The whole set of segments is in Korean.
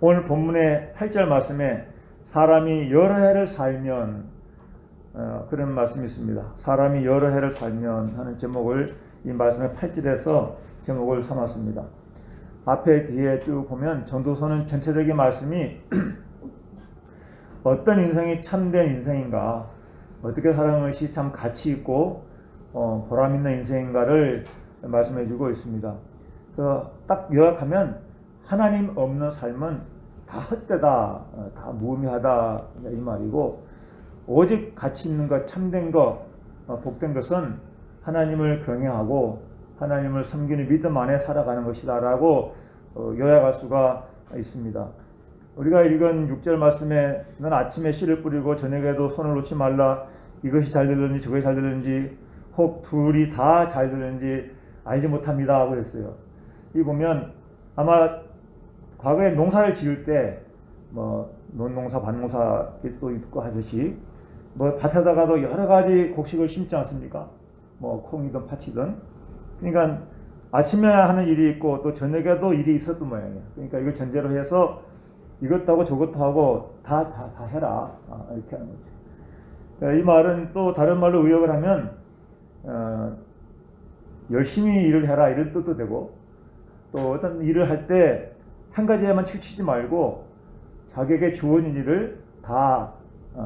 오늘 본문의 8절 말씀에 사람이 여러 해를 살면 그런 말씀이 있습니다. 사람이 여러 해를 살면 하는 제목을 이 말씀의 8절에서 제목을 삼았습니다. 앞에 뒤에 쭉 보면 전도서는 전체적인 말씀이 어떤 인생이 참된 인생인가, 어떻게 사는 것이 참 가치 있고 보람 있는 인생인가를 말씀해 주고 있습니다. 그래서 딱 요약하면 하나님 없는 삶은 다 헛되다, 다 무의미하다 이 말이고, 오직 가치 있는 것, 참된 것, 복된 것은 하나님을 경외하고 하나님을 섬기는 믿음 안에 살아가는 것이다 라고 요약할 수가 있습니다. 우리가 읽은 6절 말씀에 넌 아침에 씨를 뿌리고 저녁에도 손을 놓지 말라, 이것이 잘 되는지 저것이 잘 되는지 혹 둘이 다 잘 되는지 알지 못합니다 하고 했어요. 이 보면 아마 과거에 농사를 지을 때 논농사 반농사도 있고 하듯이 밭에다가도 여러 가지 곡식을 심지 않습니까? 콩이든 팥이든. 그러니까 아침에 하는 일이 있고 또 저녁에도 일이 있었던 모양이에요. 그러니까 이걸 전제로 해서 이것도 하고 저것도 하고 다 해라, 이렇게 하는 거죠. 이 말은 또 다른 말로 의역을 하면 열심히 일을 해라 이런 뜻도 되고, 또 어떤 일을 할 때 한 가지에만 치우치지 말고 자기에게 좋은 일을 다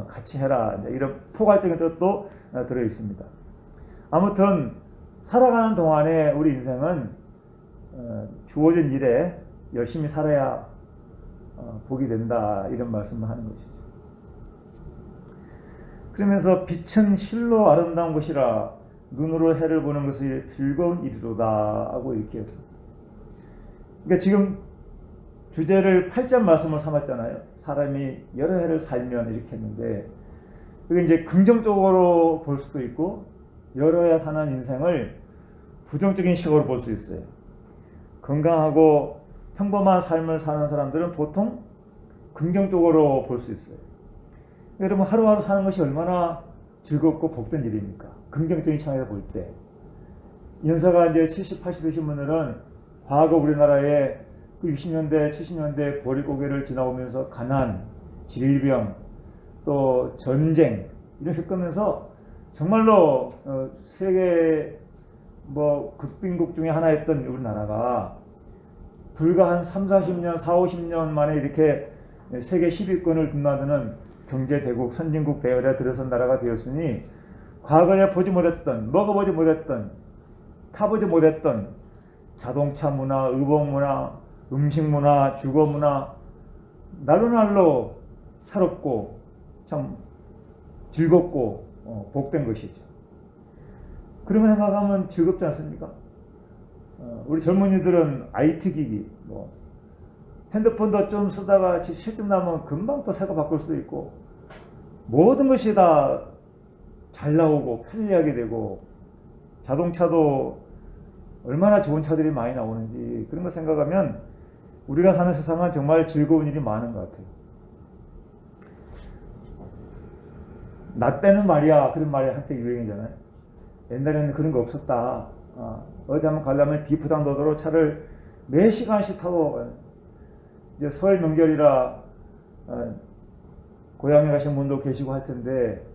같이 해라, 이런 포괄적인 뜻도 들어 있습니다. 아무튼 살아가는 동안에 우리 인생은 주어진 일에 열심히 살아야 복이 된다, 이런 말씀을 하는 것이죠. 그러면서 빛은 실로 아름다운 것이라 눈으로 해를 보는 것이 즐거운 일이로다 하고 이렇게 해서, 그러니까 지금 주제를 8절 말씀을 삼았잖아요. 사람이 여러 해를 살면 이렇게 했는데, 그게 이제 긍정적으로 볼 수도 있고 여러 해 사는 인생을 부정적인 시각으로 볼 수 있어요. 건강하고 평범한 삶을 사는 사람들은 보통 긍정적으로 볼 수 있어요. 여러분, 하루하루 사는 것이 얼마나 즐겁고 복된 일입니까? 긍정적인 시각에서 볼 때. 연세가 이제 70, 80 되신 분들은 과거 우리나라에 그 60년대, 70년대 보릿고개를 지나오면서 가난, 질병, 또 전쟁 이런 게 겪으면서 정말로 세계 극빈국 중에 하나였던 우리나라가 불과 한 3, 40년, 4, 50년 만에 이렇게 세계 10위권을 드나드는 경제대국, 선진국 대열에 들어선 나라가 되었으니, 과거에 보지 못했던, 먹어보지 못했던, 타보지 못했던 자동차 문화, 의복 문화, 음식 문화, 주거 문화, 날로 새롭고 참 즐겁고 복된 것이죠. 그러면 생각하면 즐겁지 않습니까? 우리 젊은이들은 IT 기기, 핸드폰도 좀 쓰다가 실증 나면 금방 또 새거 바꿀 수도 있고, 모든 것이 다 잘 나오고 편리하게 되고, 자동차도 얼마나 좋은 차들이 많이 나오는지, 그런 거 생각하면 우리가 사는 세상은 정말 즐거운 일이 많은 것 같아요. 나 때는 말이야, 그런 말이 한때 유행이잖아요. 옛날에는 그런 거 없었다. 어디 한번 가려면 비부담도로 차를 몇 시간씩 타고, 이제 설 명절이라 고향에 가신 분도 계시고 할 텐데,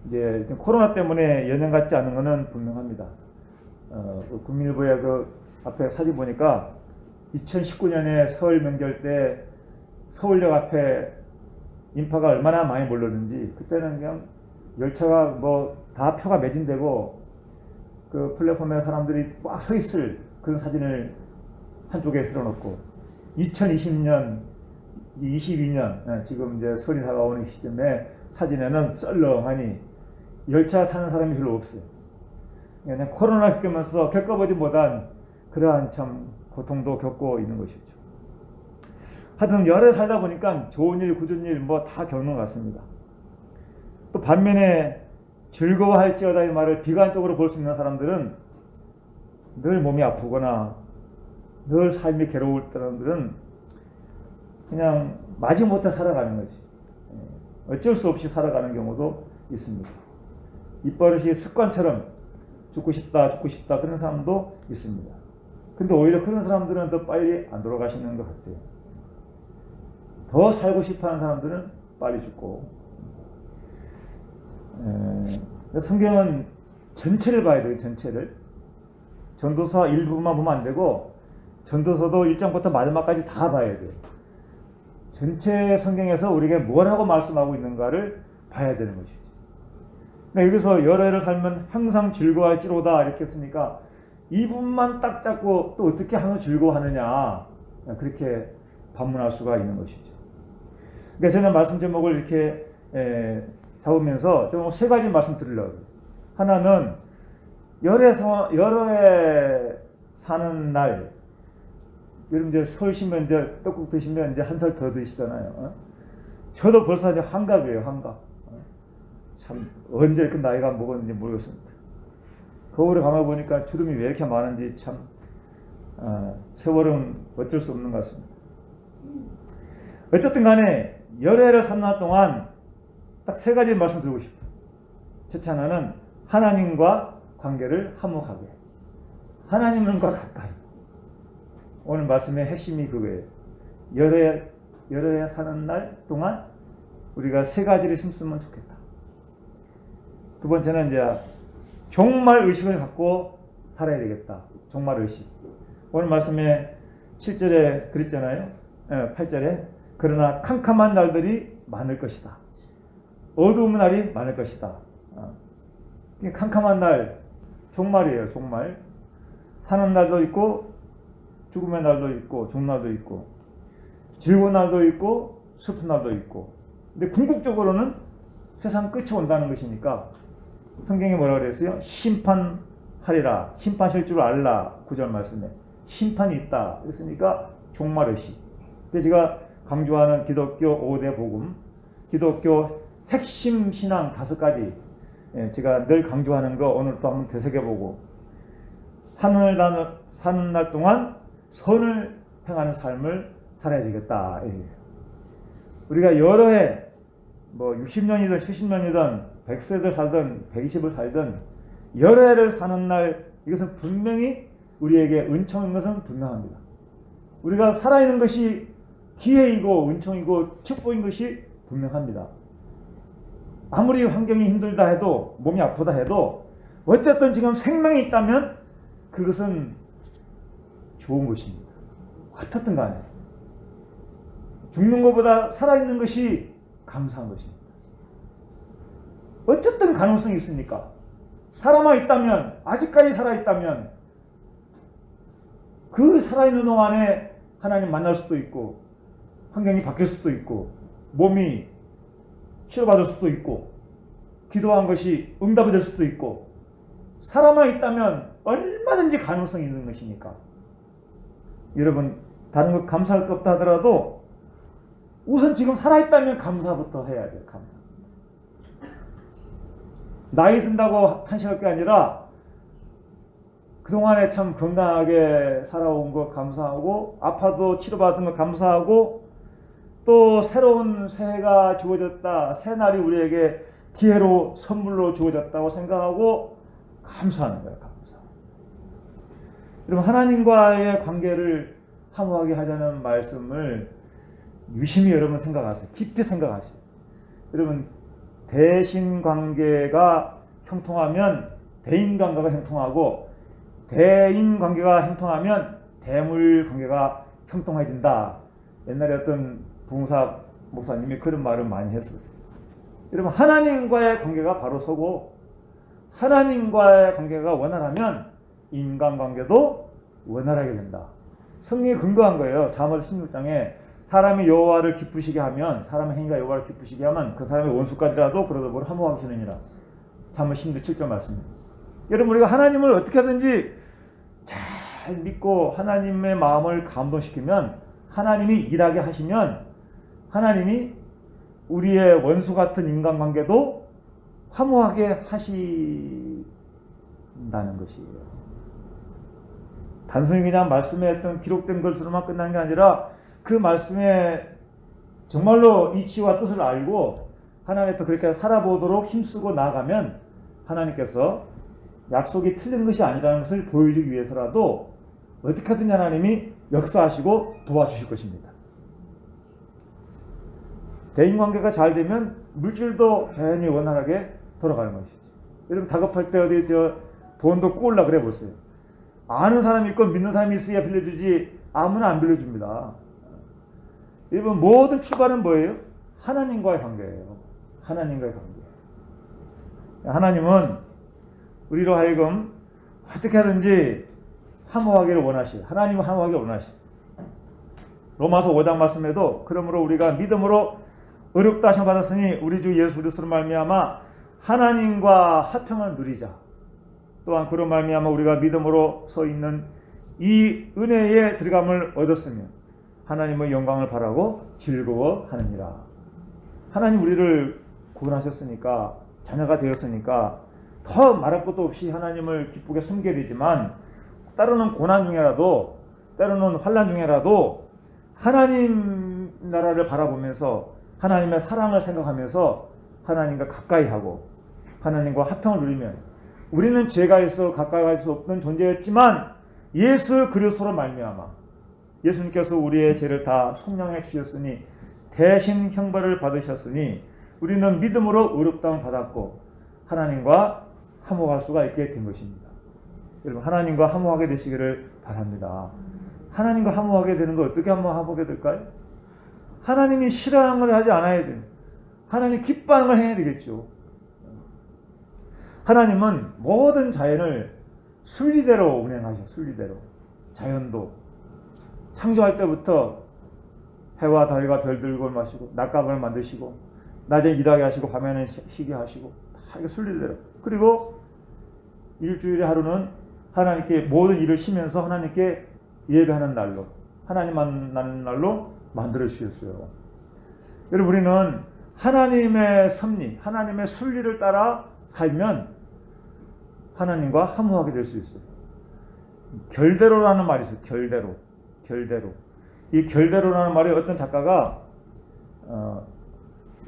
이제 코로나 때문에 연행 같지 않은 것은 분명합니다. 국민일보에 그 앞에 사진 보니까 2019년에 설 명절 때 서울역 앞에 인파가 얼마나 많이 몰렸는지, 그때는 그냥 열차가 다 표가 매진되고 그 플랫폼에 사람들이 꽉 서 있을 그런 사진을 한쪽에 틀어놓고, 2020년, 22년 지금 이제 설이 다가오는 시점에 사진에는 썰렁하니 열차 타는 사람이 별로 없어요. 그냥 코로나 겪어보지 못한 그러한 참 고통도 겪고 있는 것이죠. 하여튼 여러 살다 보니까 좋은 일, 굳은 일 다 겪는 것 같습니다. 또 반면에 즐거워할지어다 이 말을 비관적으로 볼 수 있는 사람들은, 늘 몸이 아프거나 늘 삶이 괴로울 사람들은 그냥 마지못해 살아가는 것이죠. 어쩔 수 없이 살아가는 경우도 있습니다. 입버릇이 습관처럼 죽고 싶다 그런 사람도 있습니다. 근데 오히려 그런 사람들은 더 빨리 안 돌아가시는 것 같아요. 더 살고 싶어하는 사람들은 빨리 죽고. 성경은 전체를 봐야 돼요. 전체를. 전도서 일부분만 보면 안 되고 전도서도 1장부터 마지막까지 다 봐야 돼요. 전체 성경에서 우리에게 뭘 하고 말씀하고 있는가를 봐야 되는 것이죠. 여기서 여러 해를 살면 항상 즐거워할지로다 이렇게 했으니까 이 부분만 딱 잡고 또 어떻게 항상 즐거워하느냐 그렇게 반문할 수가 있는 것이죠. 그러니까 저는 말씀 제목을 이렇게 잡으면서 좀 세 가지 말씀 드리려고. 하나는 여러 해 사는 날. 여러분 이제 설 쉬면 이제 떡국 드시면 이제 한 살 더 드시잖아요. 저도 벌써 이제 환갑이에요. 환갑. 참 언제 이렇게 나이가 먹었는지 모르겠습니다. 거울에 감아 보니까 주름이 왜 이렇게 많은지 참 세월은 어쩔 수 없는 것 같습니다. 어쨌든 간에 여러 해를 사는 동안 딱 세 가지 말씀드리고 싶어요. 첫째 하나는 하나님과 관계를 화목하게. 하나님과 가까이. 오늘 말씀의 핵심이 그거예요. 여러 해 사는 날 동안 우리가 세 가지를 심으면 좋겠다. 두 번째는 이제 종말 의식을 갖고 살아야 되겠다. 종말 의식. 오늘 말씀에 7절에 그랬잖아요. 8절에 그러나 캄캄한 날들이 많을 것이다. 어두운 날이 많을 것이다. 캄캄한 날, 종말이에요. 종말. 사는 날도 있고 죽음의 날도 있고 죽는 날도 있고 즐거운 날도 있고 슬픈 날도 있고. 근데 궁극적으로는 세상 끝이 온다는 것이니까 성경이 뭐라고 그랬어요? 심판하리라. 심판하실 줄 알라. 9절 말씀에 심판이 있다. 그랬으니까 종말의식. 그래서 제가 강조하는 기독교 5대 복음, 기독교 핵심 신앙 5가지 제가 늘 강조하는 거 오늘 또 한번 되새겨보고 사는 날 동안 선을 행하는 삶을 살아야 되겠다. 우리가 여러 해 뭐 60년이든 70년이든 100세를 살든 120을 살든 여러 해를 사는 날 이것은 분명히 우리에게 은총인 것은 분명합니다. 우리가 살아있는 것이 기회이고 은총이고 축복인 것이 분명합니다. 아무리 환경이 힘들다 해도 몸이 아프다 해도 어쨌든 지금 생명이 있다면 그것은 좋은 것입니다. 어떻든 간에 죽는 것보다 살아있는 것이 감사한 것입니다. 어쨌든 가능성이 있으니까 살아만 있다면 아직까지 살아있다면 그 살아있는 동안에 하나님 만날 수도 있고 환경이 바뀔 수도 있고 몸이 치료받을 수도 있고 기도한 것이 응답이 될 수도 있고 살아만 있다면 얼마든지 가능성이 있는 것이니까 여러분 다른 것 감사할 것 없다 하더라도 우선 지금 살아있다면 감사부터 해야 돼요. 감사. 나이 든다고 탄식할 게 아니라 그동안에 참 건강하게 살아온 거 감사하고 아파도 치료받은 거 감사하고 또 새로운 새해가 주어졌다. 새날이 우리에게 기회로 선물로 주어졌다고 생각하고 감사하는 거예요. 감사. 여러분 하나님과의 관계를 화목하게 하자는 말씀을 유심히 여러분 생각하세요. 깊이 생각하세요. 여러분 대신관계가 형통하면 대인관계가 형통하고 대인관계가 형통하면 대물관계가 형통해진다. 옛날에 어떤 부흥사 목사님이 그런 말을 많이 했었어요. 여러분 하나님과의 관계가 바로 서고 하나님과의 관계가 원활하면 인간관계도 원활하게 된다. 성경에 근거한 거예요. 잠언 16장에 사람이 여호와를 기쁘시게 하면 사람의 행위가 여호와를 기쁘시게 하면 그 사람의 원수까지라도 그러다 보니 화목하시느니라. 잠언 16장 말씀입니다. 여러분 우리가 하나님을 어떻게 하든지 잘 믿고 하나님의 마음을 감동시키면 하나님이 일하게 하시면 하나님이 우리의 원수 같은 인간관계도 화목하게 하신다는 것이에요. 단순히 그냥 말씀에 했던 기록된 것으로만 끝나는 게 아니라 그 말씀에 정말로 이치와 뜻을 알고 하나님 앞에 그렇게 살아보도록 힘쓰고 나아가면 하나님께서 약속이 틀린 것이 아니라는 것을 보여주기 위해서라도 어떻게든 하나님이 역사하시고 도와주실 것입니다. 대인관계가 잘 되면 물질도 자연히 원활하게 돌아가는 것이지. 여러분 다급할 때 어디 돈도 꾸올라 그래 보세요. 아는 사람이 있고 믿는 사람이 있어야 빌려주지 아무나 안 빌려줍니다. 여러분 모든 출발은 뭐예요? 하나님과의 관계예요. 하나님과의 관계. 하나님은 우리로 하여금 어떻게 하든지 화목하기를 원하시요. 하나님은 화목하기를 원하시요. 로마서 5장 말씀에도 그러므로 우리가 믿음으로 의롭다 하심을 받았으니 우리 주 예수 그리스도로 말미암아 하나님과 화평을 누리자. 또한 그로 말미암아 우리가 믿음으로 서 있는 이 은혜에 들어감을 얻었으면 하나님의 영광을 바라고 즐거워하느니라. 하나님 우리를 구원하셨으니까 자녀가 되었으니까 더 말할 것도 없이 하나님을 기쁘게 섬겨야 되지만 때로는 고난 중에라도 때로는 환난 중에라도 하나님 나라를 바라보면서 하나님의 사랑을 생각하면서 하나님과 가까이 하고 하나님과 화평을 누리면 우리는 죄가 있어 가까이 갈 수 없는 존재였지만 예수 그리스도로 말미암아 예수님께서 우리의 죄를 다 속량해 주셨으니 대신 형벌을 받으셨으니 우리는 믿음으로 의롭다함을 받았고 하나님과 화목할 수가 있게 된 것입니다. 여러분 하나님과 화목하게 되시기를 바랍니다. 하나님과 화목하게 되는 거 어떻게 화목하게 될까요? 하나님이 싫어하는 걸 하지 않아야 돼요. 하나님이 기뻐하는 걸 해야 되겠죠. 하나님은 모든 자연을 순리대로 운행하셔. 순리대로. 자연도 창조할 때부터 해와 달과 별들을 마시고 낮과 만드시고 낮에 일하게 하시고 밤에는 쉬게 하시고 다 이거 순리대로. 그리고 일주일의 하루는 하나님께 모든 일을 쉬면서 하나님께 예배하는 날로 하나님 만나는 날로 만들어 주셨어요. 여러분 우리는 하나님의 섭리, 하나님의 순리를 따라 살면 하나님과 화목하게 될 수 있어요. 결대로라는 말이 있어요. 결대로. 이 결대로라는 말이 어떤 작가가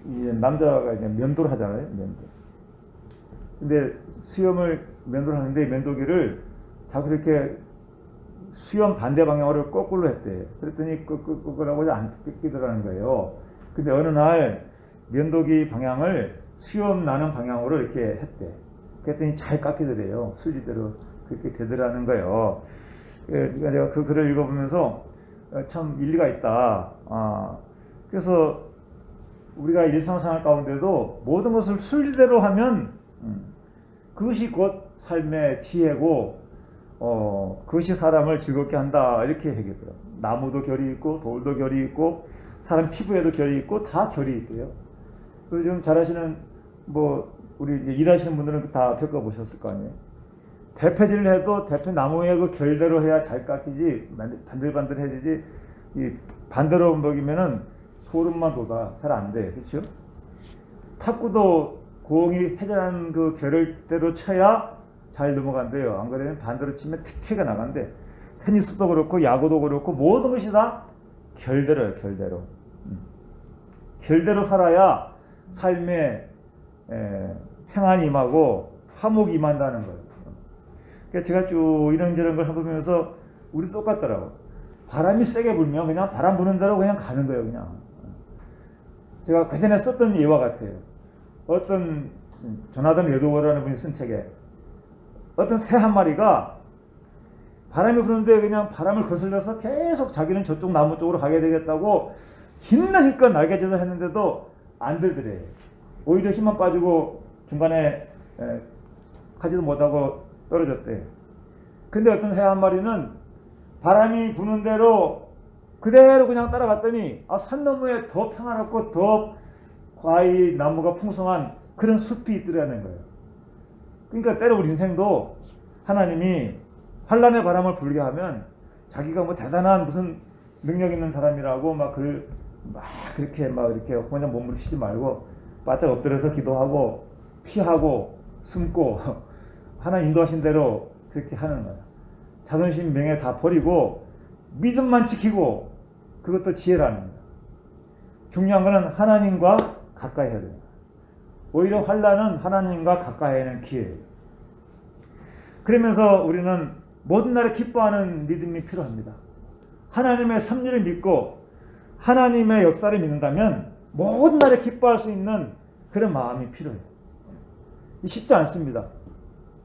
이 남자가 이제 면도를 하잖아요. 면도. 근데 수염을 면도를 하는데 면도기를 자꾸 이렇게 수염 반대 방향으로 거꾸로 했대. 그랬더니 거꾸로 안 뜯기더라는 거예요. 근데 어느 날 면도기 방향을 수염 나는 방향으로 이렇게 했대. 그랬더니 잘 깎이더래요. 순리대로 그렇게 되더라는 거예요. 그러니까 제가 그 글을 읽어보면서 참 일리가 있다. 그래서 우리가 일상생활 가운데도 모든 것을 순리대로 하면 그것이 곧 삶의 지혜고 그것이 사람을 즐겁게 한다 이렇게 얘기해요. 나무도 결이 있고 돌도 결이 있고 사람 피부에도 결이 있고 다 결이 있대요. 요즘 잘 아시는 우리 일하시는 분들은 다 겪어보셨을 거 아니에요. 대패질을 해도 대패 나무의 그 결대로 해야 잘 깎이지 반들반들해지지 이 반대로 먹이면은 소름만 돋아 잘 안 돼. 그렇죠? 탁구도 공이 회전하는 그 결대로 쳐야 잘 넘어간대요. 안 그러면 반대로 치면 틱 나간대. 테니스도 그렇고 야구도 그렇고 모든 것이 다 결대로예요. 결대로 살아야 삶에 평안이 임하고 화목이 임한다는 거예요. 그러니까 제가 쭉 이런저런 걸 해보면서 우리 똑같더라고. 바람이 세게 불면 그냥 바람 부는 대로 그냥 가는 거예요. 그냥. 제가 그전에 썼던 예와 같아요. 어떤 조나단 에드워드라는 분이 쓴 책에 어떤 새 한 마리가 바람이 부는데 그냥 바람을 거슬려서 계속 자기는 저쪽 나무 쪽으로 가게 되겠다고 힘나 힘껏 날개짓을 했는데도 안 되더래. 오히려 힘만 빠지고 중간에 가지도 못하고 떨어졌대. 근데 어떤 새 한 마리는 바람이 부는 대로 그대로 그냥 따라갔더니 산 너머에 더 평화롭고 더 과히 나무가 풍성한 그런 숲이 있더라는 거예요. 그러니까 때로 우리 인생도 하나님이 환란의 바람을 불게 하면 자기가 대단한 무슨 능력 있는 사람이라고 그렇게 이렇게 혼자 몸부림치지 말고 바짝 엎드려서 기도하고 피하고 숨고 하나님 인도하신 대로 그렇게 하는 거야. 자존심 명예 다 버리고 믿음만 지키고 그것도 지혜라는 거야. 중요한 거는 하나님과 가까이 해야 됩니다. 오히려 환란은 하나님과 가까이 하는 기회예요. 그러면서 우리는 모든 날에 기뻐하는 믿음이 필요합니다. 하나님의 섭리를 믿고 하나님의 역사를 믿는다면 모든 날에 기뻐할 수 있는 그런 마음이 필요해요. 쉽지 않습니다.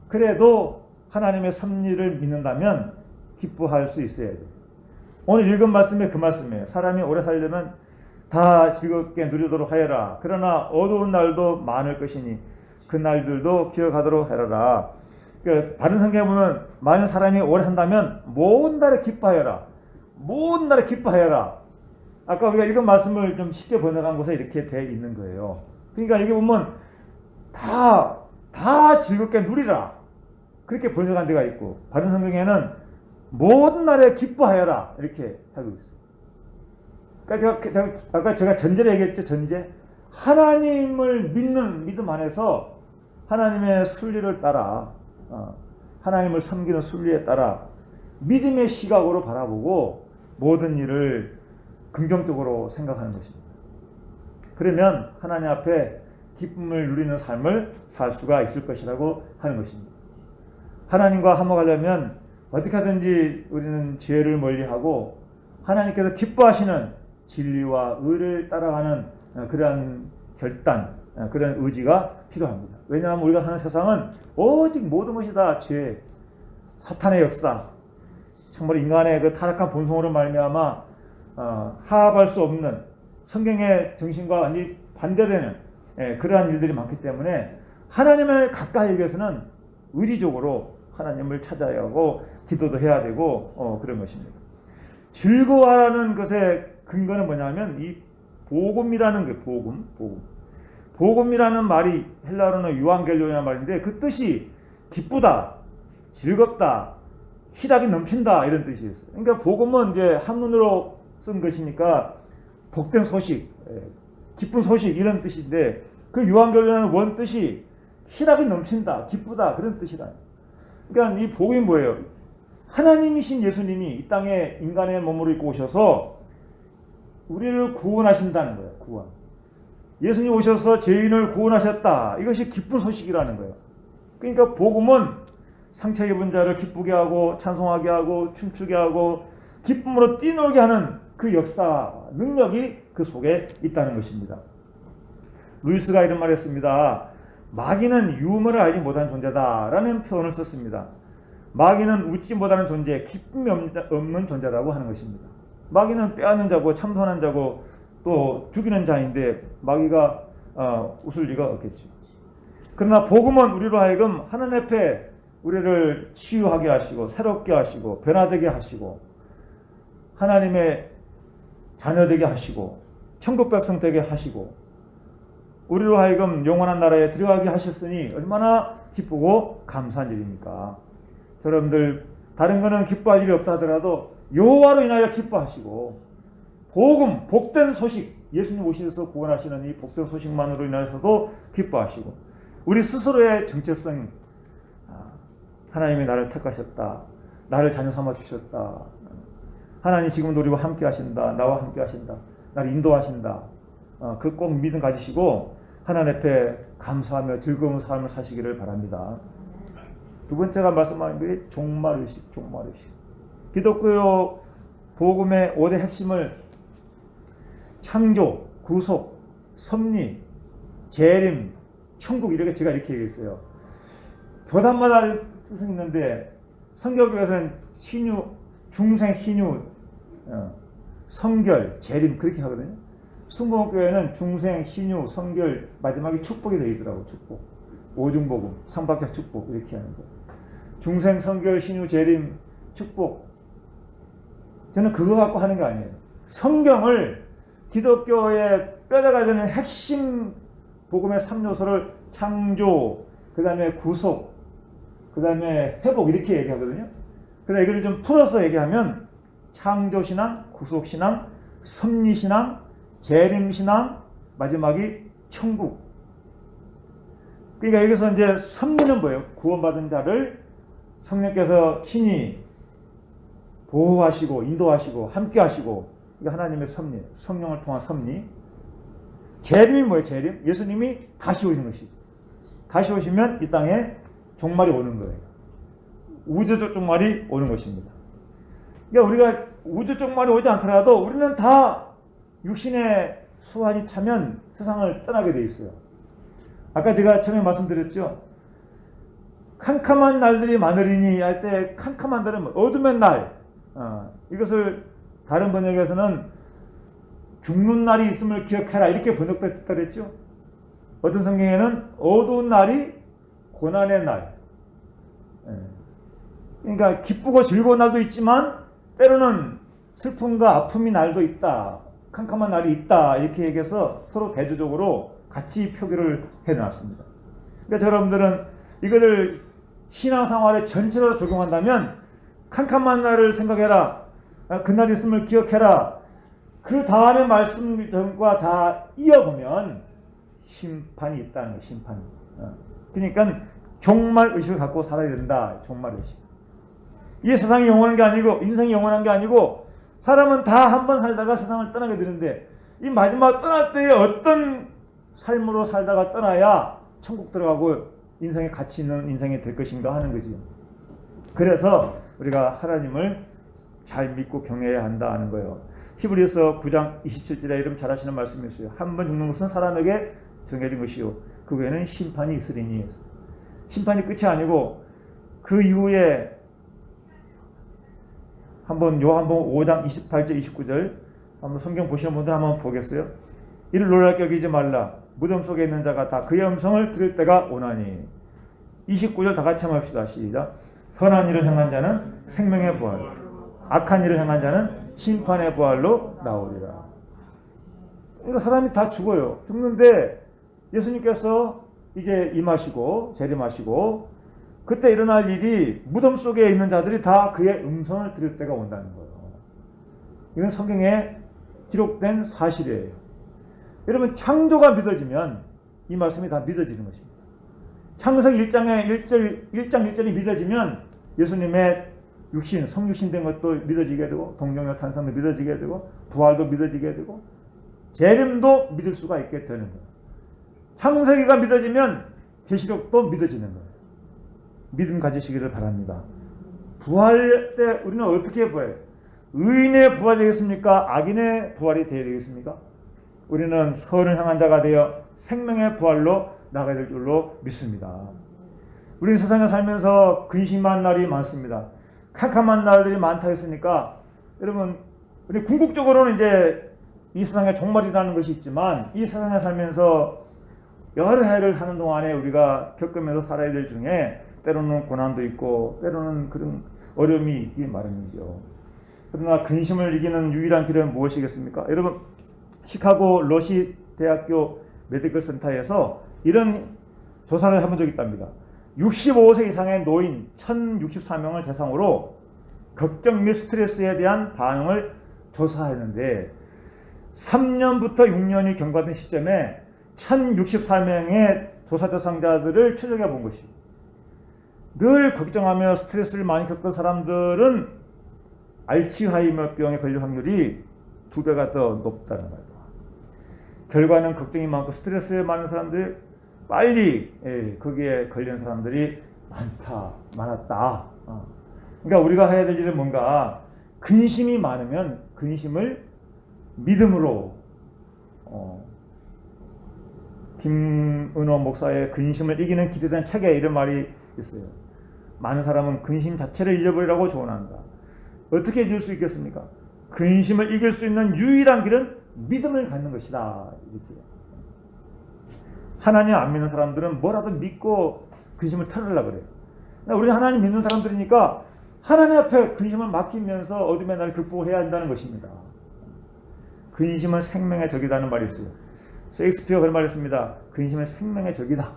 그래도 하나님의 섭리를 믿는다면 기뻐할 수 있어야 돼요. 오늘 읽은 말씀이 그 말씀이에요. 사람이 오래 살려면 다 즐겁게 누리도록 하여라. 그러나 어두운 날도 많을 것이니 그 날들도 기억하도록 하여라. 다른 성경에 보면 만약 사람이 오래 산다면 모든 날에 기뻐하여라. 모든 날에 기뻐하여라. 아까 우리가 읽은 말씀을 좀 쉽게 번역한 곳에 이렇게 되어 있는 거예요. 그러니까 여기 보면 다 즐겁게 누리라. 그렇게 번역한 데가 있고 다른 성경에는 모든 날에 기뻐하여라. 이렇게 하고 있어요. 그러니까 아까 제가 전제를 얘기했죠. 전제. 하나님을 믿는 믿음 안에서 하나님의 순리를 따라 하나님을 섬기는 순리에 따라 믿음의 시각으로 바라보고 모든 일을 긍정적으로 생각하는 것입니다. 그러면 하나님 앞에 기쁨을 누리는 삶을 살 수가 있을 것이라고 하는 것입니다. 하나님과 화목하려면 어떻게 하든지 우리는 죄를 멀리하고 하나님께서 기뻐하시는 진리와 의를 따라가는 그런 결단, 그런 의지가 필요합니다. 왜냐하면 우리가 사는 세상은 오직 모든 것이 다 죄, 사탄의 역사, 정말 인간의 그 타락한 본성으로 말미암아 하합할 수 없는 성경의 정신과 완전히 반대되는 그러한 일들이 많기 때문에 하나님을 가까이 하기 위해서는 의지적으로 하나님을 찾아야 하고 기도도 해야 되고 그런 것입니다. 즐거워하라는 것의 근거는 뭐냐면 이 복음이라는 게 복음이라는 말이 헬라어로는 유앙겔리온이라는 말인데 그 뜻이 기쁘다, 즐겁다, 희락이 넘친다 이런 뜻이었어요. 그러니까 복음은 이제 한문으로 쓴 것이니까 복된 소식, 기쁜 소식 이런 뜻인데 그 유앙겔리온의 원 뜻이 희락이 넘친다, 기쁘다 그런 뜻이다. 그러니까 이 복음이 뭐예요? 하나님이신 예수님이 이 땅에 인간의 몸으로 입고 오셔서 우리를 구원하신다는 거예요. 구원. 예수님 오셔서 죄인을 구원하셨다. 이것이 기쁜 소식이라는 거예요. 그러니까 복음은 상처 입은 자를 기쁘게 하고 찬송하게 하고 춤추게 하고 기쁨으로 뛰놀게 하는 그 역사, 능력이 그 속에 있다는 것입니다. 루이스가 이런 말을 했습니다. 마귀는 유머를 알지 못하는 존재다라는 표현을 썼습니다. 마귀는 웃지 못하는 존재, 기쁨이 없는 존재라고 하는 것입니다. 마귀는 빼앗는 자고 참선한 자고 또 죽이는 자인데 마귀가 웃을 리가 없겠죠. 그러나 복음은 우리로 하여금 하나님 앞에 우리를 치유하게 하시고 새롭게 하시고 변화되게 하시고 하나님의 자녀되게 하시고 천국 백성 되게 하시고 우리로 하여금 영원한 나라에 들어가게 하셨으니 얼마나 기쁘고 감사한 일입니까? 여러분들 다른 거는 기뻐할 일이 없다 하더라도 여호와로 인하여 기뻐하시고 복음, 복된 소식, 예수님 오셔서 구원하시는 이 복된 소식만으로 인하여서도 기뻐하시고 우리 스스로의 정체성, 하나님이 나를 택하셨다, 나를 자녀 삼아 주셨다, 하나님 지금도 우리와 함께 하신다, 나와 함께 하신다, 나를 인도하신다, 그 꼭 믿음 가지시고 하나님 앞에 감사하며 즐거운 삶을 사시기를 바랍니다. 두 번째가 말씀하는 게 종말의식. 기독교 복음의 5대 핵심을 창조, 구속, 섭리, 재림, 천국 이렇게 제가 이렇게 얘기했어요. 교단마다 뜻은 있는데 성결교에서는 신유, 중생, 신유, 성결, 재림 그렇게 하거든요. 순복음교회는 중생, 신유, 성결 마지막에 축복이 되어 있더라고요. 축복. 오중복음, 삼박자 축복 이렇게 하는 거. 중생, 성결, 신유, 재림, 축복. 저는 그거 갖고 하는 게 아니에요. 성경을 기독교의 뼈대가 되는 핵심 복음의 3요소를 창조, 그 다음에 구속, 그 다음에 회복 이렇게 얘기하거든요. 그래서 이걸 좀 풀어서 얘기하면 창조신앙, 구속신앙, 섭리신앙, 재림신앙, 마지막이 천국. 그러니까 여기서 이제 섭리는 뭐예요? 구원받은 자를 성령께서 친히 보호하시고 인도하시고 함께하시고 이게 하나님의 섭리, 성령을 통한 섭리. 재림이 뭐예요? 재림? 예수님이 다시 오시는 것이죠. 다시 오시면 이 땅에 종말이 오는 거예요. 우주적 종말이 오는 것입니다. 그러니까 우리가 우주적 종말이 오지 않더라도 우리는 다 육신의 수환이 차면 세상을 떠나게 돼 있어요. 아까 제가 처음에 말씀드렸죠. 캄캄한 날들이 많으리니 할 때 캄캄한 날은 어둠의 날. 이것을 다른 번역에서는 죽는 날이 있음을 기억해라 이렇게 번역됐다 그랬죠. 어떤 성경에는 어두운 날이 고난의 날. 그러니까 기쁘고 즐거운 날도 있지만 때로는 슬픔과 아픔의 날도 있다. 캄캄한 날이 있다. 이렇게 얘기해서 서로 대조적으로 같이 표기를 해놨습니다. 그러니까 여러분들은 이거를 신앙생활에 전체로 적용한다면 캄캄한 날을 생각해라. 그날 있음을 기억해라. 그 다음에 말씀과 다 이어보면 심판이 있다는 거예요. 심판이. 그러니까 종말 의식을 갖고 살아야 된다. 종말 의식. 이 세상이 영원한 게 아니고 인생이 영원한 게 아니고 사람은 다 한 번 살다가 세상을 떠나게 되는데 이 마지막 떠날 때에 어떤 삶으로 살다가 떠나야 천국 들어가고 인생에 가치 있는 인생이 될 것인가 하는 거지요. 그래서 우리가 하나님을 잘 믿고 경외해야 한다 하는 거예요. 히브리서 9장 27절에 여러분 잘 아시는 말씀이 있어요. 한 번 죽는 것은 사람에게 정해진 것이요 그 외에는 심판이 있으리니. 심판이 끝이 아니고 그 이후에 한번 요한복음 5장 28절 29절 한번 성경 보시는 분들 한번 보겠어요. 이를 놀랍게 여기지 말라. 무덤 속에 있는 자가 다 그의 음성을 들을 때가 오나니. 29절 다 같이 한번 합시다. 시작. 선한 일을 행한 자는 생명의 부활, 악한 일을 행한 자는 심판의 부활로 나오리라. 그러니까 사람이 다 죽어요. 죽는데 예수님께서 이제 임하시고 재림하시고 그때 일어날 일이 무덤 속에 있는 자들이 다 그의 음성을 들을 때가 온다는 거예요. 이건 성경에 기록된 사실이에요. 여러분 창조가 믿어지면 이 말씀이 다 믿어지는 것입니다. 창세기 1장 1절이 믿어지면 예수님의 육신, 성육신 된 것도 믿어지게 되고 동정녀 탄생도 믿어지게 되고 부활도 믿어지게 되고 재림도 믿을 수가 있게 되는 거예요. 창세기가 믿어지면 계시록도 믿어지는 거예요. 믿음 가지시기를 바랍니다. 부활 때 우리는 어떻게 부활해요? 의인의 부활이 되겠습니까? 악인의 부활이 되어야 되겠습니까? 우리는 선을 향한 자가 되어 생명의 부활로 나가야 될 줄로 믿습니다. 우리는 세상에 살면서 근심한 날이 많습니다. 캄캄한 날들이 많다 했으니까 여러분 우리 궁극적으로는 이제 이 세상에 종말이라는 것이 있지만 이 세상에 살면서 여러 해를 사는 동안에 우리가 겪으면서 살아야 될 중에 때로는 고난도 있고 때로는 그런 어려움이 있기 마련이죠. 그러나 근심을 이기는 유일한 길은 무엇이겠습니까? 여러분 시카고 러시 대학교 메디컬 센터에서 이런 조사를 해본 적이 있답니다. 65세 이상의 노인 1064명을 대상으로 걱정 및 스트레스에 대한 반응을 조사했는데 3년부터 6년이 경과된 시점에 1064명의 조사 대상자들을 추적해 본 것입니다. 늘 걱정하며 스트레스를 많이 겪은 사람들은 알츠하이머병에 걸릴 확률이 2배가 더 높다는 거예요. 결과는 걱정이 많고 스트레스에 많은 사람들이 빨리 거기에 걸리는 사람들이 많았다. 그러니까 우리가 해야 될 일은 뭔가 근심이 많으면 근심을 믿음으로 김은호 목사의 근심을 이기는 길이라는 책에 이런 말이 있어요. 많은 사람은 근심 자체를 잃어버리라고 조언한다. 어떻게 잊을 수 있겠습니까? 근심을 이길 수 있는 유일한 길은 믿음을 갖는 것이다. 이렇게. 하나님 안 믿는 사람들은 뭐라도 믿고 근심을 털으려고 그래요. 우리 하나님 믿는 사람들이니까 하나님 앞에 근심을 맡기면서 어둠의 날을 극복해야 한다는 것입니다. 근심은 생명의 적이라는 말이 있어요. 셰익스피어가 그런 말을 했습니다. 근심은 생명의 적이다.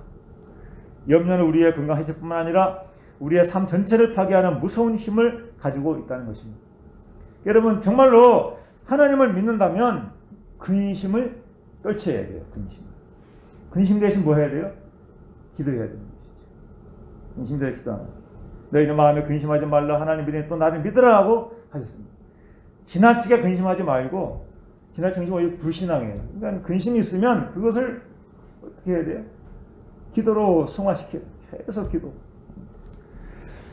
염려는 우리의 건강 해체뿐만 아니라 우리의 삶 전체를 파괴하는 무서운 힘을 가지고 있다는 것입니다. 여러분 정말로 하나님을 믿는다면 근심을 떨쳐야 돼요. 근심 대신 뭐 해야 돼요? 기도해야 되는 것이죠. 근심 대신 기도하는 거예요. 너희는 마음에 근심하지 말라. 하나님 믿으니 또 나를 믿으라 하고 하셨습니다. 지나치게 근심하지 말고 지나치게 근심은 불신앙이에요. 그러니까 근심이 있으면 그것을 어떻게 해야 돼요? 기도로 승화시켜요. 계속 기도.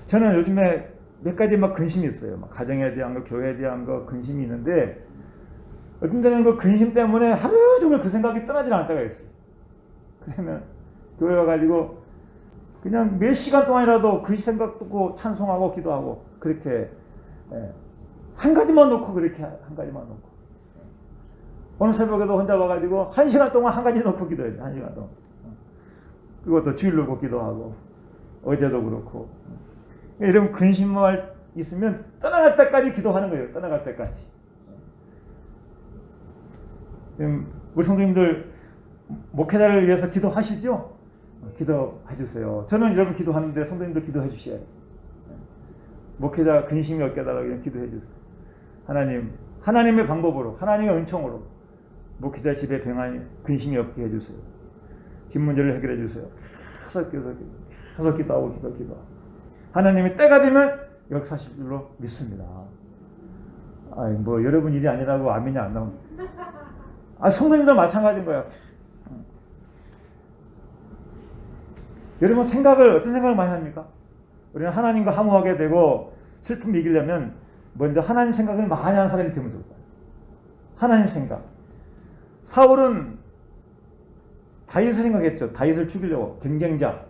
저는 요즘에 몇 가지 막 근심이 있어요. 막 가정에 대한 거, 교회에 대한 거 근심이 있는데 어떤 때는 그 근심 때문에 하루 종일 그 생각이 떠나질 않을 때가 있어요. 그러면 교회 와가지고 그냥 몇 시간 동안이라도 그 생각 듣고 찬송하고 기도하고 그렇게 한 가지만 놓고 그렇게 한 가지만 놓고 오늘 새벽에도 혼자 와가지고 1시간 동안 한 가지 놓고 기도해요. 1시간 동안. 그것도 주일 놓고 기도하고 어제도 그렇고 이런 근심만 있으면 떠나갈 때까지 기도하는 거예요. 떠나갈 때까지. 우리 성도님들 목회자를 위해서 기도하시죠? 기도해 주세요. 저는 여러분 기도하는데 성도님들 기도해 주셔야 돼요. 목회자 근심이 없게 해달라고 기도해 주세요. 하나님의 방법으로, 하나님의 은총으로 목회자 집에 병환이 근심이 없게 해주세요. 집 문제를 해결해 주세요. 계속 기도하고 기도하고 하나님이 때가 되면 역사하실 줄로 믿습니다. 뭐 여러분 일이 아니라고 아멘이 안 나옵니다. 성도님도 마찬가지인 거예요. 여러분 어떤 생각을 많이 합니까? 우리는 하나님과 화목하게 되고 슬픔을 이기려면 먼저 하나님 생각을 많이 하는 사람이 되면 좋을 거예요. 하나님 생각. 사울은 다윗을 생각했죠. 다윗을 죽이려고 경쟁자.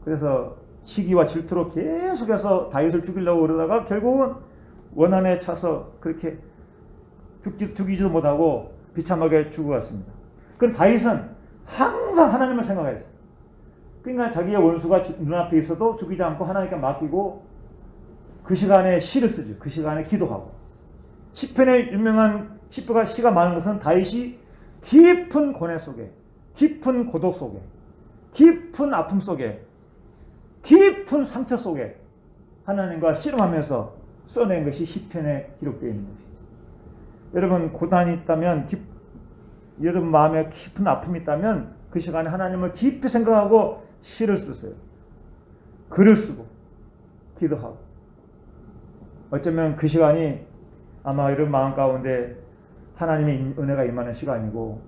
그래서 시기와 질투로 계속해서 다윗을 죽이려고 그러다가 결국은 원한에 차서 그렇게 죽이지도 못하고 비참하게 죽어갔습니다. 그럼 다윗은 항상 하나님을 생각했어요. 그러니까 자기의 원수가 눈앞에 있어도 죽이지 않고 하나님께 맡기고 그 시간에 시를 쓰죠. 그 시간에 기도하고. 시편의 유명한 시가 많은 것은 다윗이 깊은 고뇌 속에, 깊은 고독 속에, 깊은 아픔 속에, 깊은 상처 속에 하나님과 씨름하면서 써낸 것이 시편에 기록되어 있는 것이죠. 여러분 고난이 있다면, 여러분 마음에 깊은 아픔이 있다면 그 시간에 하나님을 깊이 생각하고 시를 쓰세요. 글을 쓰고 기도하고. 어쩌면 그 시간이 아마 여러분 마음 가운데 하나님의 은혜가 임하는 시간이고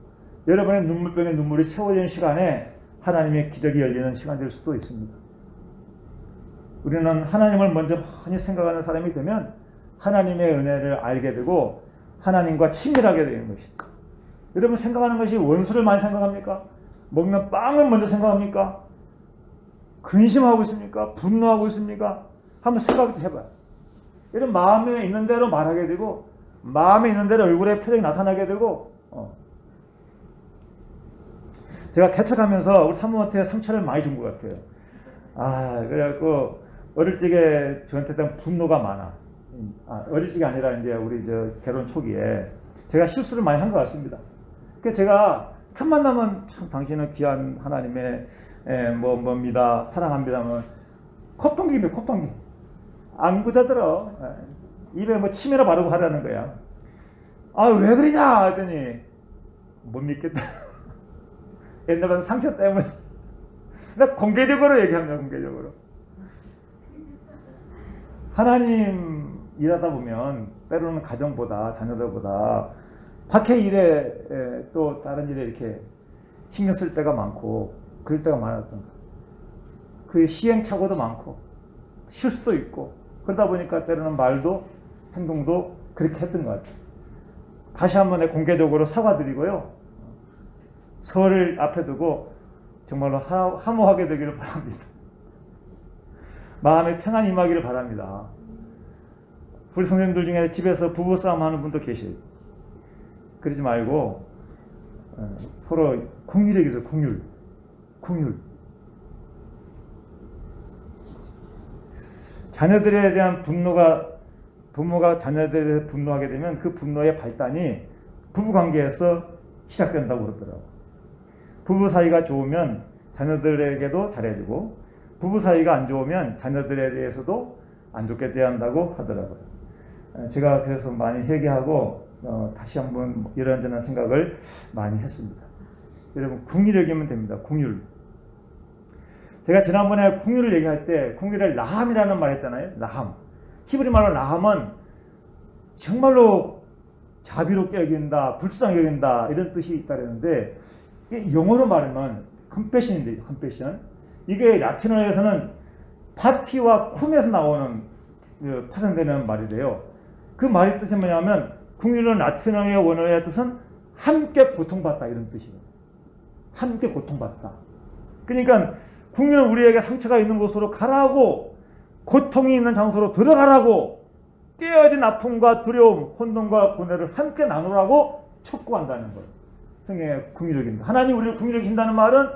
여러분의 눈물병에 눈물이 채워지는 시간에 하나님의 기적이 열리는 시간 될 수도 있습니다. 우리는 하나님을 먼저 많이 생각하는 사람이 되면 하나님의 은혜를 알게 되고 하나님과 친밀하게 되는 것이죠. 여러분 생각하는 것이 원수를 많이 생각합니까? 먹는 빵을 먼저 생각합니까? 근심하고 있습니까? 분노하고 있습니까? 한번 생각 좀 해봐요. 여러분 마음에 있는 대로 말하게 되고 마음에 있는 대로 얼굴에 표정이 나타나게 되고 제가 개척하면서 우리 사모한테 상처를 많이 준 것 같아요. 그래갖고 어릴 적에 저한테 대한 분노가 많아. 어릴 적이 아니라 이제 우리 결혼 초기에 제가 실수를 많이 한 것 같습니다. 그래서 제가 틈만 나면 참 당신은 귀한 하나님의 뭡니다 사랑합니다면 콧방귀입니다. 콧방귀. 안 굳어들어. 입에 침이라 바르고 하라는 거야. 왜 그러냐 했더니 못 믿겠다. 옛날에 상처 때문에. 나 공개적으로 얘기합니다. 공개적으로. 하나님 일하다 보면 때로는 가정보다 자녀들보다 밖에 일에 또 다른 일에 이렇게 신경 쓸 때가 많고 그럴 때가 많았던 거예요. 그 시행착오도 많고 실수도 있고 그러다 보니까 때로는 말도 행동도 그렇게 했던 것 같아요. 다시 한번 공개적으로 사과드리고요. 설을 앞에 두고 정말로 화목하게 되기를 바랍니다. 마음에 평안이 임하기를 바랍니다. 우리 성도님들 중에 집에서 부부싸움 하는 분도 계셔요. 그러지 말고 서로 긍휼해기죠. 긍휼. 자녀들에 대한 부모가 자녀들에 대해 분노하게 되면 그 분노의 발단이 부부관계에서 시작된다고 그러더라고요. 부부 사이가 좋으면 자녀들에게도 잘해주고 부부 사이가 안 좋으면 자녀들에 대해서도 안 좋게 대한다고 하더라고요. 제가 그래서 많이 회개하고 다시 한번 이런저런 생각을 많이 했습니다. 여러분 긍휼히 여기면 됩니다. 긍휼. 제가 지난번에 긍휼을 얘기할 때 긍휼을 라함이라는 말 했잖아요. 라함. 히브리 말로 라함은 정말로 자비롭게 여긴다, 불쌍히 여긴다 이런 뜻이 있다는데 영어로 말하면 컴패션인데 컴패션. 이게 라틴어에서는 파티와 쿰에서 나오는 파생되는 말이래요. 그 말의 뜻이 뭐냐면 긍휼은 라틴어의 원어의 뜻은 함께 고통받다 이런 뜻이에요. 함께 고통받다. 그러니까 국민은 우리에게 상처가 있는 곳으로 가라고, 고통이 있는 장소로 들어가라고, 깨어진 아픔과 두려움, 혼돈과 고뇌를 함께 나누라고 촉구한다는 거예요. 성경의 긍휼적입니다. 하나님 우리를 긍휼하신다는 말은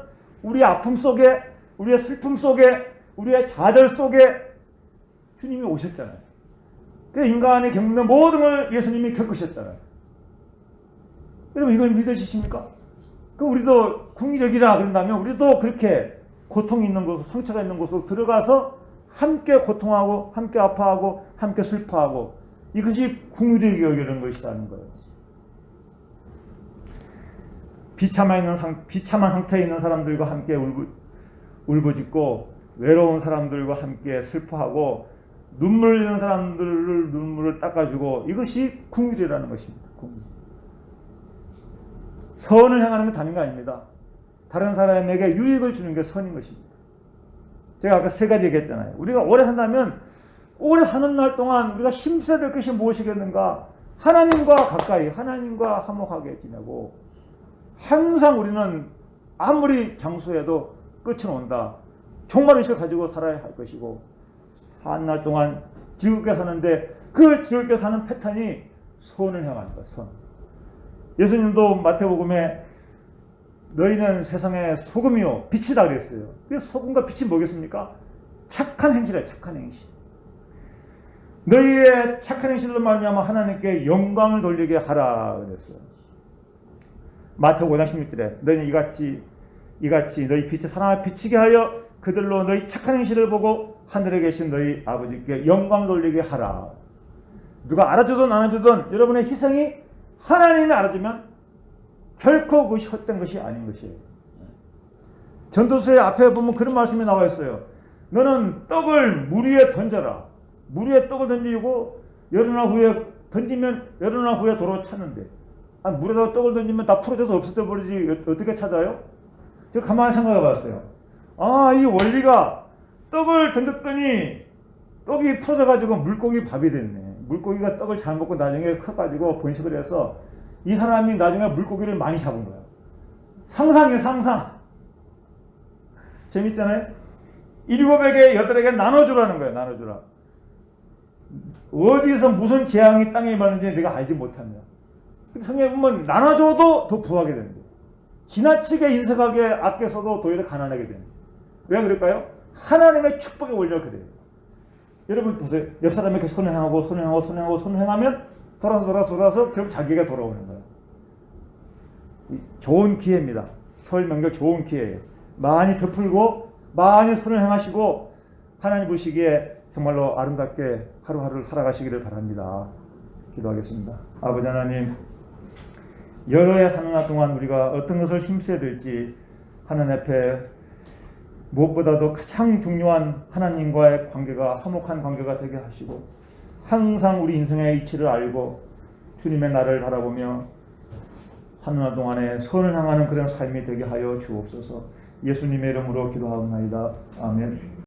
우리의 아픔 속에, 우리의 슬픔 속에, 우리의 좌절 속에 주님이 오셨잖아요. 그 인간이 겪는 모든 걸 예수님이 겪으셨잖아요. 여러분 이걸 믿으시십니까? 그 우리도 긍휼적이라 그런다면 우리도 그렇게 고통이 있는 곳, 상처가 있는 곳으로 들어가서 함께 고통하고 함께 아파하고 함께 슬퍼하고, 이것이 긍휼히 여기는 것이라는 거예요. 비참한 상태에 있는 사람들과 함께 울부짖고 외로운 사람들과 함께 슬퍼하고 눈물 흘리는 사람들을 눈물을 닦아주고, 이것이 긍휼이라는 것입니다. 긍휼. 선을 행하는 게 다른 거 아닙니다. 다른 사람에게 유익을 주는 게 선인 것입니다. 제가 아까 세 가지 얘기했잖아요. 우리가 오래 산다면 오래 사는 날 동안 우리가 힘써야 될 것이 무엇이겠는가? 하나님과 가까이, 하나님과 화목하게 지내고, 항상 우리는 아무리 장수해도 끝은 온다. 종말의식을 가지고 살아야 할 것이고, 한 날 동안 즐겁게 사는데 그 즐겁게 사는 패턴이 선을 향하는 것, 선. 예수님도 마태복음에 너희는 세상의 소금이요 빛이다 그랬어요. 그 소금과 빛이 뭐겠습니까? 착한 행실이에요. 착한 행실. 너희의 착한 행실로 말미암아 하나님께 영광을 돌리게 하라 그랬어요. 마태복음 5장 16절에 너희는 이같이 너희 빛의 사랑을 비치게 하여 그들로 너희 착한 행실을 보고 하늘에 계신 너희 아버지께 영광을 돌리게 하라. 누가 알아주든 안 알아주든 여러분의 희생이 하나님이 알아주면 결코 그것이 헛된 것이 아닌 것이에요. 전도서의 앞에 보면 그런 말씀이 나와 있어요. 너는 떡을 물 위에 던져라. 물 위에 떡을 던지고 열흘날 후에 던지면 열흘날 후에 도로 찾는데, 물에다가 떡을 던지면 다 풀어져서 없어져 버리지 어떻게 찾아요? 제가 가만히 생각해 봤어요. 이 원리가 떡을 던졌더니 떡이 풀어져가지고 물고기 밥이 됐네. 물고기가 떡을 잘 먹고 나중에 커가지고 번식을 해서 이 사람이 나중에 물고기를 많이 잡은 거야. 상상이에요, 상상. 재밌잖아요? 7에게 8에게 나눠주라는 거예요, 나눠주라. 어디서 무슨 재앙이 땅에 임하는지 내가 알지 못합니다. 성경에 보면 나눠줘도 더 부하게 됩니다. 지나치게 인색하게 아껴서도 도리어 가난하게 됩니다. 왜 그럴까요? 하나님의 축복의 원리가 그래요. 여러분 보세요. 옆 사람에게 손을 행하면 돌아서 결국 자기가 돌아오는 거예요. 좋은 기회입니다. 설 명절 좋은 기회예요. 많이 베풀고 많이 손을 행하시고 하나님 보시기에 정말로 아름답게 하루하루를 살아가시기를 바랍니다. 기도하겠습니다. 아버지 하나님, 여러 해 사는 날 동안 우리가 어떤 것을 힘써야 될지 하나님 앞에 무엇보다도 가장 중요한 하나님과의 관계가 화목한 관계가 되게 하시고, 항상 우리 인생의 이치를 알고 주님의 나를 바라보며 하는 날 동안에 선을 향하는 그런 삶이 되게 하여 주옵소서. 예수님의 이름으로 기도하옵나이다. 아멘.